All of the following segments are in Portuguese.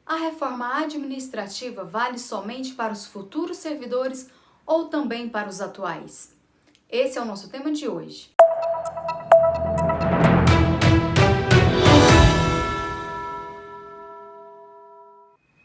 A reforma administrativa vale somente para os futuros servidores ou também para os atuais? Esse é o nosso tema de hoje.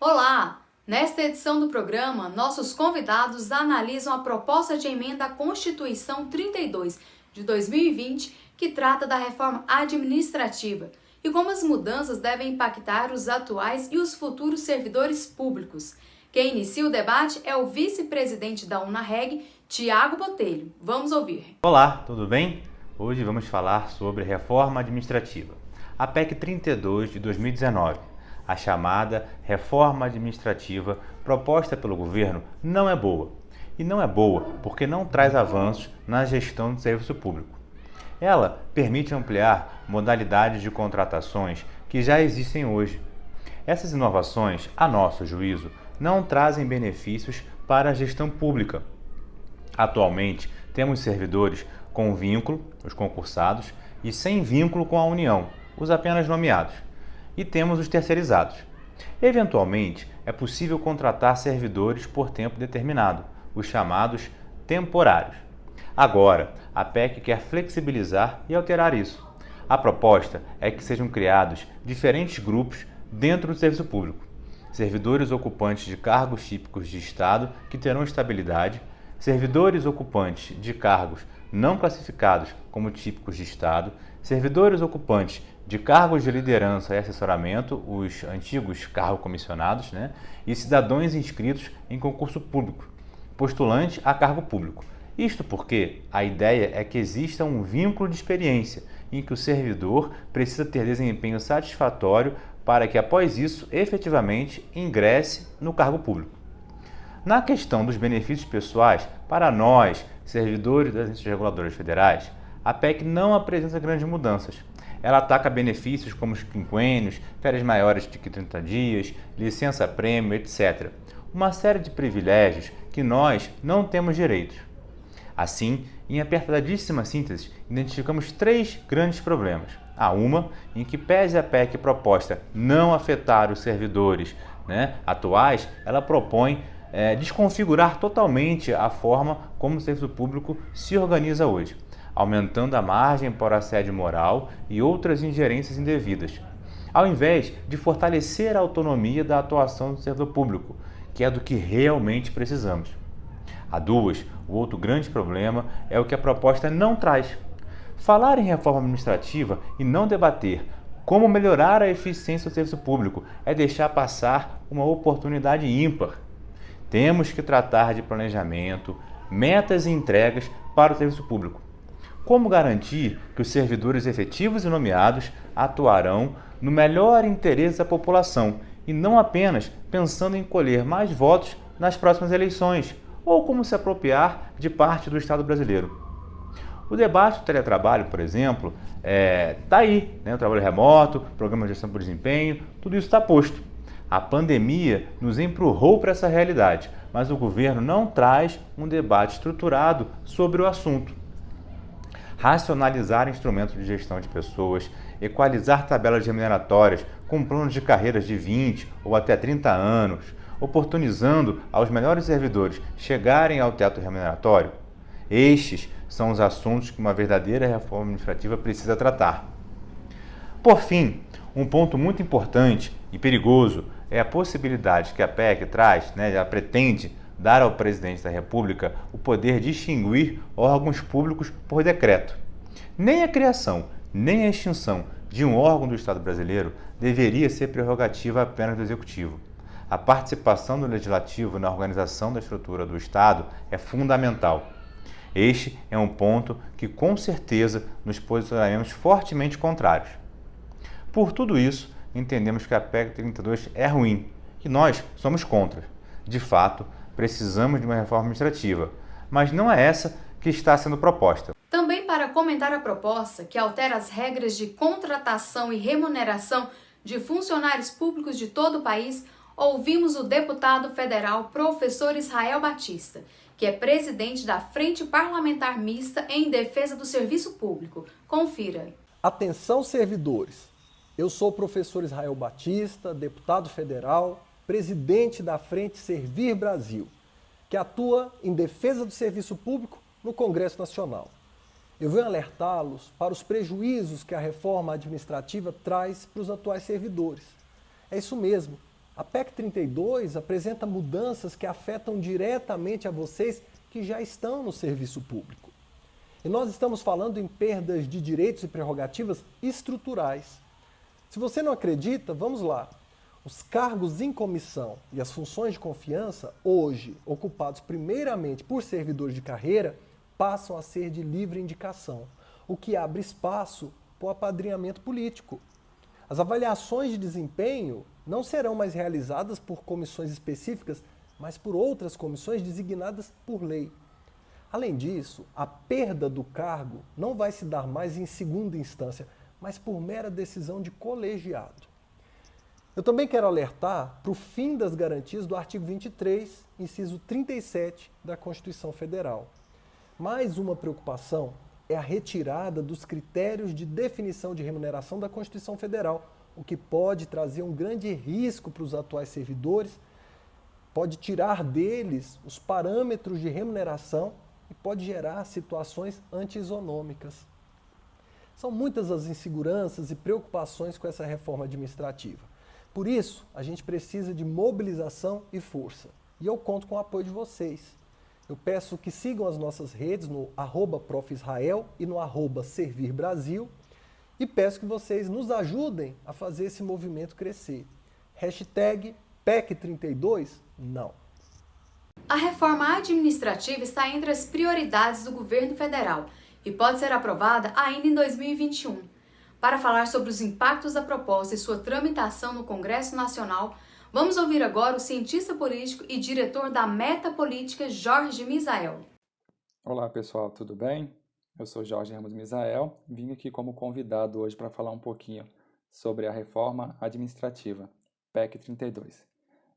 Olá! Nesta edição do programa, nossos convidados analisam a proposta de emenda à Constituição 32 de 2020, que trata da reforma administrativa, e como as mudanças devem impactar os atuais e os futuros servidores públicos. Quem inicia o debate é o vice-presidente da UNARREG, Tiago Botelho. Vamos ouvir. Olá, tudo bem? Hoje vamos falar sobre reforma administrativa. A PEC 32 de 2019, a chamada reforma administrativa proposta pelo governo, não é boa. E não é boa porque não traz avanços na gestão do serviço público. Ela permite ampliar modalidades de contratações que já existem hoje. Essas inovações, a nosso juízo, não trazem benefícios para a gestão pública. Atualmente, temos servidores com vínculo, os concursados, e sem vínculo com a União, os apenas nomeados. E temos os terceirizados. Eventualmente, é possível contratar servidores por tempo determinado, os chamados temporários. Agora, a PEC quer flexibilizar e alterar isso. A proposta é que sejam criados diferentes grupos dentro do serviço público. Servidores ocupantes de cargos típicos de Estado que terão estabilidade, servidores ocupantes de cargos não classificados como típicos de Estado, servidores ocupantes de cargos de liderança e assessoramento, os antigos cargos comissionados, e cidadãos inscritos em concurso público, postulante a cargo público. Isto porque a ideia é que exista um vínculo de experiência, em que o servidor precisa ter desempenho satisfatório para que, após isso, efetivamente ingresse no cargo público. Na questão dos benefícios pessoais, para nós, servidores das agências reguladoras federais, a PEC não apresenta grandes mudanças. Ela ataca benefícios como os quinquênios, férias maiores de que 30 dias, licença-prêmio, etc. Uma série de privilégios que nós não temos direitos. Assim, em apertadíssima síntese, identificamos três grandes problemas. Há uma em que, pese a PEC proposta não afetar os servidores atuais, ela propõe desconfigurar totalmente a forma como o serviço público se organiza hoje, aumentando a margem para assédio moral e outras ingerências indevidas, ao invés de fortalecer a autonomia da atuação do servidor público, que é do que realmente precisamos. O outro grande problema é o que a proposta não traz. Falar em reforma administrativa e não debater como melhorar a eficiência do serviço público é deixar passar uma oportunidade ímpar. Temos que tratar de planejamento, metas e entregas para o serviço público. Como garantir que os servidores efetivos e nomeados atuarão no melhor interesse da população e não apenas pensando em colher mais votos nas próximas eleições, ou como se apropriar de parte do Estado brasileiro. O debate do teletrabalho, por exemplo, está aí, o trabalho remoto, programa de gestão por desempenho, tudo isso está posto. A pandemia nos empurrou para essa realidade, mas o governo não traz um debate estruturado sobre o assunto. Racionalizar instrumentos de gestão de pessoas, equalizar tabelas remuneratórias com planos de carreiras de 20 ou até 30 anos, oportunizando aos melhores servidores chegarem ao teto remuneratório. Estes são os assuntos que uma verdadeira reforma administrativa precisa tratar. Por fim, um ponto muito importante e perigoso é a possibilidade que a PEC traz, ela pretende dar ao presidente da República o poder de extinguir órgãos públicos por decreto. Nem a criação, nem a extinção de um órgão do Estado brasileiro deveria ser prerrogativa apenas do Executivo. A participação do Legislativo na organização da estrutura do Estado é fundamental. Este é um ponto que, com certeza, nos posicionaremos fortemente contrários. Por tudo isso, entendemos que a PEC 32 é ruim e nós somos contra. De fato, precisamos de uma reforma administrativa, mas não é essa que está sendo proposta. Também para comentar a proposta, que altera as regras de contratação e remuneração de funcionários públicos de todo o país, ouvimos o deputado federal professor Israel Batista, que é presidente da Frente Parlamentar Mista em Defesa do Serviço Público. Confira. Atenção, servidores. Eu sou o professor Israel Batista, deputado federal, presidente da Frente Servir Brasil, que atua em defesa do serviço público no Congresso Nacional. Eu venho alertá-los para os prejuízos que a reforma administrativa traz para os atuais servidores. É isso mesmo, a PEC 32 apresenta mudanças que afetam diretamente a vocês que já estão no serviço público. E nós estamos falando em perdas de direitos e prerrogativas estruturais. Se você não acredita, vamos lá. Os cargos em comissão e as funções de confiança, hoje ocupados primeiramente por servidores de carreira, passam a ser de livre indicação, o que abre espaço para o apadrinhamento político. As avaliações de desempenho não serão mais realizadas por comissões específicas, mas por outras comissões designadas por lei. Além disso, a perda do cargo não vai se dar mais em segunda instância, mas por mera decisão de colegiado. Eu também quero alertar para o fim das garantias do artigo 23, inciso 37 da Constituição Federal. Mais uma preocupação é a retirada dos critérios de definição de remuneração da Constituição Federal, o que pode trazer um grande risco para os atuais servidores, pode tirar deles os parâmetros de remuneração e pode gerar situações anti-isonômicas. São muitas as inseguranças e preocupações com essa reforma administrativa. Por isso, a gente precisa de mobilização e força. E eu conto com o apoio de vocês. Eu peço que sigam as nossas redes no @profisrael e no @servirbrasil e peço que vocês nos ajudem a fazer esse movimento crescer. Hashtag PEC 32, não. A reforma administrativa está entre as prioridades do governo federal e pode ser aprovada ainda em 2021. Para falar sobre os impactos da proposta e sua tramitação no Congresso Nacional, vamos ouvir agora o cientista político e diretor da Meta Política, Jorge Misael. Olá pessoal, tudo bem? Eu sou Jorge Ramos Misael, vim aqui como convidado hoje para falar um pouquinho sobre a reforma administrativa, PEC 32.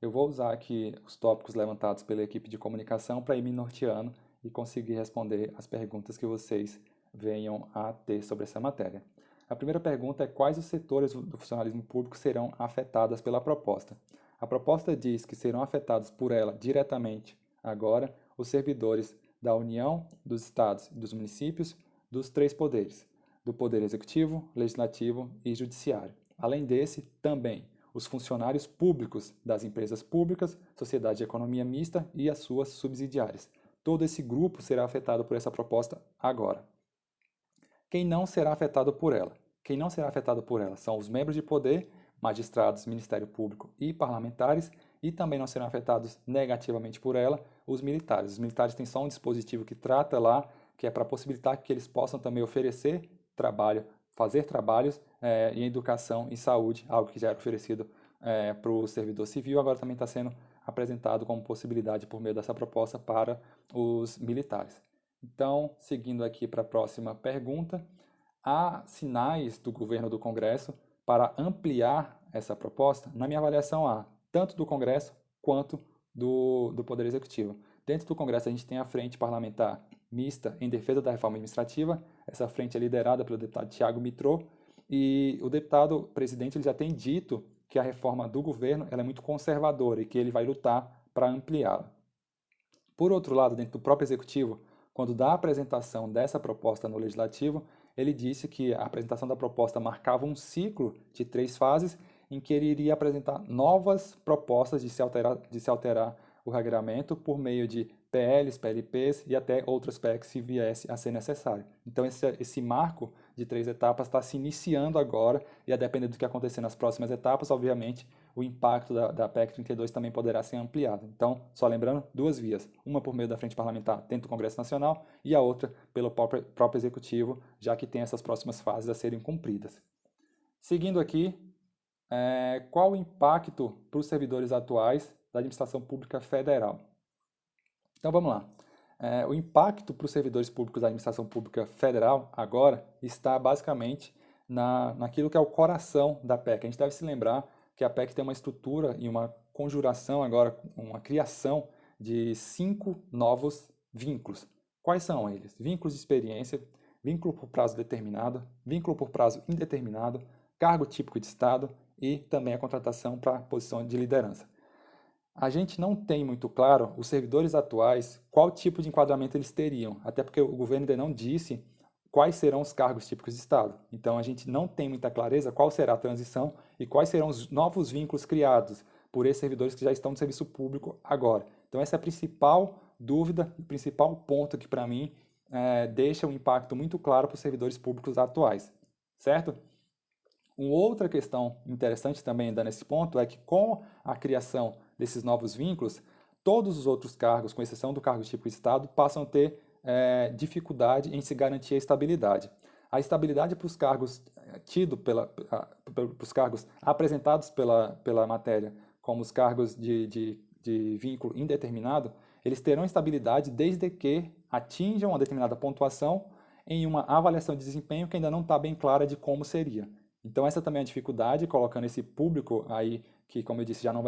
Eu vou usar aqui os tópicos levantados pela equipe de comunicação para ir me norteando e conseguir responder as perguntas que vocês venham a ter sobre essa matéria. A primeira pergunta é quais os setores do funcionalismo público serão afetados pela proposta. A proposta diz que serão afetados por ela diretamente agora os servidores da União, dos Estados e dos municípios, dos três poderes, do Poder Executivo, Legislativo e Judiciário. Além desse, também os funcionários públicos das empresas públicas, sociedade de economia mista e as suas subsidiárias. Todo esse grupo será afetado por essa proposta agora. Quem não será afetado por ela? Quem não será afetado por ela são os membros de poder, magistrados, Ministério Público e parlamentares, e também não serão afetados negativamente por ela os militares. Os militares têm só um dispositivo que trata lá, que é para possibilitar que eles possam também oferecer trabalho, fazer trabalhos em educação e saúde, algo que já era oferecido para o servidor civil, agora também está sendo apresentado como possibilidade por meio dessa proposta para os militares. Então, seguindo aqui para a próxima pergunta, há sinais do governo do Congresso para ampliar essa proposta? Na minha avaliação, há, tanto do Congresso quanto do Poder Executivo. Dentro do Congresso, a gente tem a Frente Parlamentar Mista em Defesa da Reforma Administrativa. Essa frente é liderada pelo deputado Thiago Mitrô, e o deputado presidente ele já tem dito que a reforma do governo ela é muito conservadora e que ele vai lutar para ampliá-la. Por outro lado, dentro do próprio Executivo, quando da apresentação dessa proposta no Legislativo, ele disse que a apresentação da proposta marcava um ciclo de 3 fases em que ele iria apresentar novas propostas de se alterar o regramento por meio de PLs, PLPs e até outras PECs se viesse a ser necessário. Então esse marco de 3 etapas está se iniciando agora e a depender do que acontecer nas próximas etapas, obviamente, o impacto da PEC 32 também poderá ser ampliado. Então, só lembrando, 2 vias, uma por meio da Frente Parlamentar dentro do Congresso Nacional e a outra pelo próprio Executivo, já que tem essas próximas fases a serem cumpridas. Seguindo aqui, qual o impacto para os servidores atuais da administração pública federal? Então vamos lá. O impacto para os servidores públicos da administração pública federal agora está basicamente naquilo que é o coração da PEC. A gente deve se lembrar que a PEC tem uma estrutura e uma conjuração agora, uma criação de 5 novos vínculos. Quais são eles? Vínculos de experiência, vínculo por prazo determinado, vínculo por prazo indeterminado, cargo típico de Estado e também a contratação para posição de liderança. A gente não tem muito claro, os servidores atuais, qual tipo de enquadramento eles teriam, até porque o governo ainda não disse quais serão os cargos típicos de Estado. Então, a gente não tem muita clareza qual será a transição e quais serão os novos vínculos criados por esses servidores que já estão no serviço público agora. Então, essa é a principal dúvida, o principal ponto que, para mim, deixa um impacto muito claro para os servidores públicos atuais, certo? Uma outra questão interessante também ainda nesse ponto é que, com a criação desses novos vínculos, todos os outros cargos, com exceção do cargo típico de Estado, passam a ter dificuldade em se garantir a estabilidade. A estabilidade para os cargos para os cargos apresentados pela matéria, como os cargos de vínculo indeterminado, eles terão estabilidade desde que atinjam uma determinada pontuação em uma avaliação de desempenho que ainda não está bem clara de como seria. Então, essa também é a dificuldade, colocando esse público aí, que, como eu disse, já não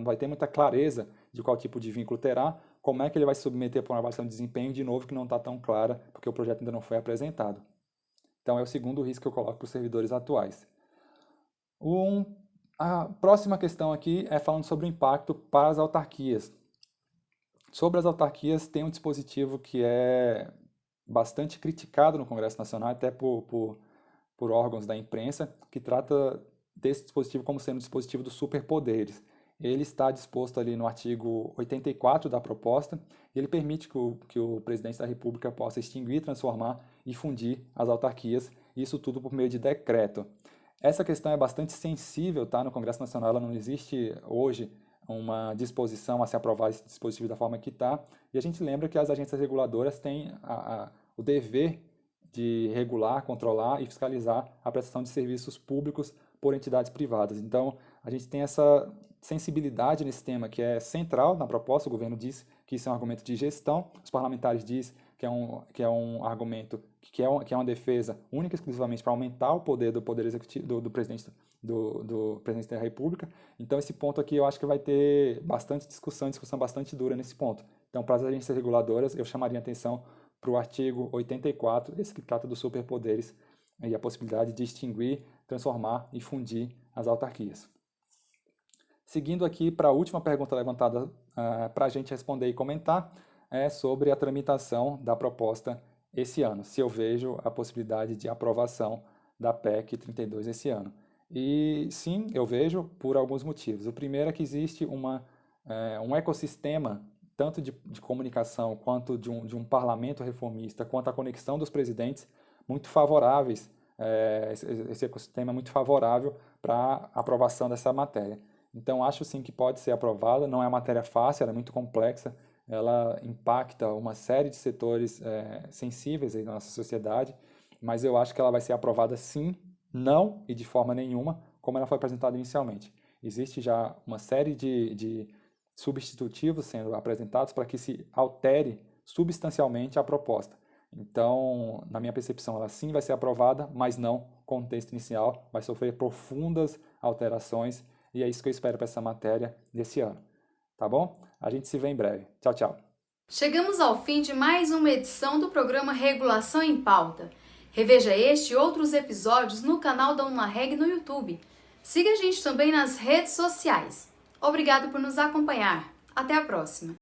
vai ter muita clareza de qual tipo de vínculo terá, como é que ele vai se submeter para uma avaliação de desempenho, de novo, que não está tão clara, porque o projeto ainda não foi apresentado. Então, é o segundo risco que eu coloco para os servidores atuais. A próxima questão aqui é falando sobre o impacto para as autarquias. Sobre as autarquias, tem um dispositivo que é bastante criticado no Congresso Nacional, até por órgãos da imprensa, que trata desse dispositivo como sendo um dispositivo dos superpoderes. Ele está disposto ali no artigo 84 da proposta, e ele permite que o presidente da República possa extinguir, transformar e fundir as autarquias, isso tudo por meio de decreto. Essa questão é bastante sensível, tá? No Congresso Nacional ela não existe hoje uma disposição a se aprovar esse dispositivo da forma que está, e a gente lembra que as agências reguladoras têm o dever de regular, controlar e fiscalizar a prestação de serviços públicos por entidades privadas. Então, a gente tem essa sensibilidade nesse tema que é central na proposta. O governo diz que isso é um argumento de gestão, os parlamentares dizem que é um argumento, que é uma defesa única e exclusivamente para aumentar o poder do Poder Executivo, do presidente da República. Então, esse ponto aqui eu acho que vai ter bastante discussão bastante dura nesse ponto. Então, para as agências reguladoras, eu chamaria a atenção para o artigo 84, esse que trata dos superpoderes e a possibilidade de extinguir, transformar e fundir as autarquias. Seguindo aqui para a última pergunta levantada para a gente responder e comentar, é sobre a tramitação da proposta esse ano, se eu vejo a possibilidade de aprovação da PEC 32 esse ano. E sim, eu vejo por alguns motivos. O primeiro é que existe um ecossistema tanto de comunicação quanto de um parlamento reformista, quanto a conexão dos presidentes, muito favoráveis, esse ecossistema é muito favorável para a aprovação dessa matéria. Então, acho sim que pode ser aprovada, não é uma matéria fácil, ela é muito complexa, ela impacta uma série de setores sensíveis aí na nossa sociedade, mas eu acho que ela vai ser aprovada sim, não e de forma nenhuma, como ela foi apresentada inicialmente. Existe já uma série de substitutivos sendo apresentados para que se altere substancialmente a proposta. Então, na minha percepção, ela sim vai ser aprovada, mas não com o texto inicial, vai sofrer profundas alterações, e é isso que eu espero para essa matéria desse ano. Tá bom? A gente se vê em breve. Tchau, tchau. Chegamos ao fim de mais uma edição do programa Regulação em Pauta. Reveja este e outros episódios no canal da Unareg no YouTube. Siga a gente também nas redes sociais. Obrigado por nos acompanhar. Até a próxima.